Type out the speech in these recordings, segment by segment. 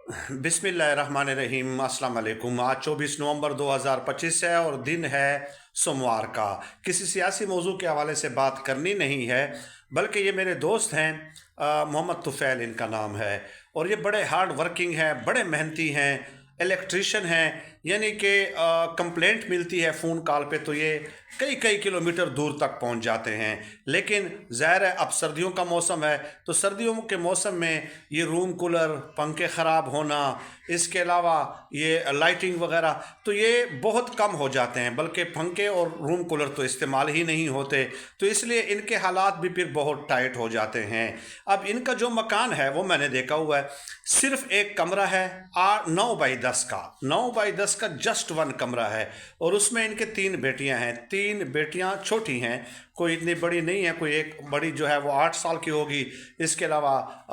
बिस्मिल्लाहिर्रहमानिर्रहीम, अस्सलाम वालेकुम। आज 24 नवंबर 2025 है और दिन है सोमवार का। किसी सियासी मौजू के हवाले से बात करनी नहीं है, बल्कि ये मेरे दोस्त हैं, मोहम्मद तुफ़ैल इनका नाम है, और ये बड़े हार्ड वर्किंग हैं, बड़े मेहनती हैं, इलेक्ट्रीशियन हैं। यानी कि कंप्लेंट मिलती है फ़ोन कॉल पे तो ये कई कई किलोमीटर दूर तक पहुंच जाते हैं। लेकिन ज़ाहिर है अब सर्दियों का मौसम है, तो सर्दियों के मौसम में ये रूम कूलर, पंखे ख़राब होना, इसके अलावा ये लाइटिंग वगैरह, तो ये बहुत कम हो जाते हैं, बल्कि पंखे और रूम कूलर तो इस्तेमाल ही नहीं होते। तो इसलिए इनके हालात भी फिर बहुत टाइट हो जाते हैं। अब इनका जो मकान है वो मैंने देखा हुआ है, सिर्फ एक कमरा है, 9 बाई 10 का, 9 बाई 10 का जस्ट वन कमरा है, और उसमें इनके 3 बेटियां हैं। 3 बेटियां छोटी हैं, कोई इतनी बड़ी नहीं है। कोई एक बड़ी जो है वो 8 साल की होगी, इसके अलावा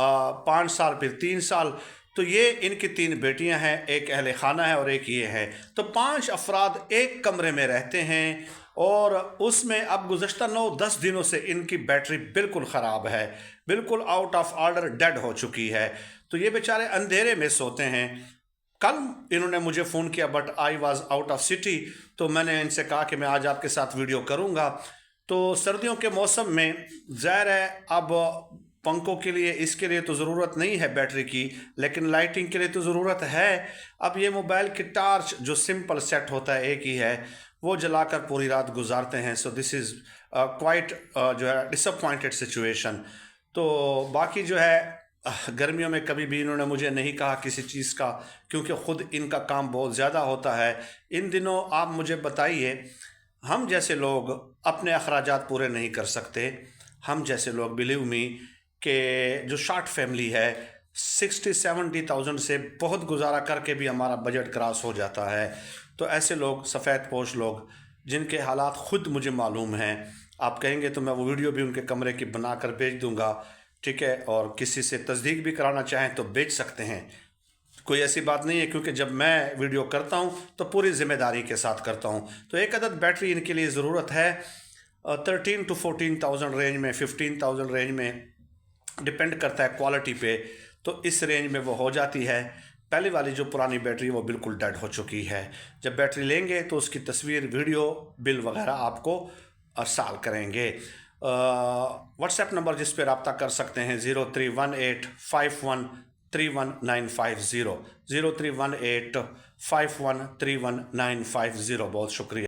5 साल, फिर 3 साल। तो ये इनकी 3 बेटियां हैं, एक अहले खाना है और एक ये है। तो 5 अफराद एक कमरे में रहते हैं, और उसमें अब गुज़श्ता 9-10 दिनों से इनकी बैटरी बिल्कुल ख़राब है, बिल्कुल आउट ऑफ ऑर्डर डेड हो चुकी है। तो ये बेचारे अंधेरे में सोते हैं। कल इन्होंने मुझे फ़ोन किया, but I was out of city, तो मैंने इनसे कहा कि मैं आज आपके साथ वीडियो करूंगा। तो सर्दियों के मौसम में ज़ाहिर है अब पंखों के लिए, इसके लिए तो ज़रूरत नहीं है बैटरी की, लेकिन लाइटिंग के लिए तो ज़रूरत है। अब ये मोबाइल की टार्च जो सिंपल सेट होता है, एक ही है, वो जलाकर पूरी रात गुजारते हैं। सो दिस इज़ क्वाइट जो है डिसअपॉइंटेड सिचुएशन। तो बाकी जो है गर्मियों में कभी भी इन्होंने मुझे नहीं कहा किसी चीज़ का, क्योंकि ख़ुद इनका काम बहुत ज़्यादा होता है। इन दिनों आप मुझे बताइए, हम जैसे लोग अपने अखराजात पूरे नहीं कर सकते। हम जैसे लोग, बिलीव मी, कि जो शॉर्ट फैमिली है, 60-70,000 से बहुत गुजारा करके भी हमारा बजट क्रॉस हो जाता है। तो ऐसे लोग, सफ़ेद पोश लोग, जिनके हालात ख़ुद मुझे मालूम हैं, आप कहेंगे तो मैं वो वीडियो भी उनके कमरे की बना कर भेज दूँगा, ठीक है। और किसी से तस्दीक भी कराना चाहें तो बेच सकते हैं, कोई ऐसी बात नहीं है, क्योंकि जब मैं वीडियो करता हूं तो पूरी ज़िम्मेदारी के साथ करता हूं। तो एक अदद बैटरी इनके लिए ज़रूरत है 13 to 14,000 रेंज में, 15,000 रेंज में, डिपेंड करता है क्वालिटी पे। तो इस रेंज में वो हो जाती है। पहले वाली जो पुरानी बैटरी वो बिल्कुल डेड हो चुकी है। जब बैटरी लेंगे तो उसकी तस्वीर, वीडियो, बिल वगैरह आपको अरसाल करेंगे। व्हाट्सएप नंबर जिस पर रब्ता कर सकते हैं 03185131 950, 03185131 950। बहुत शुक्रिया।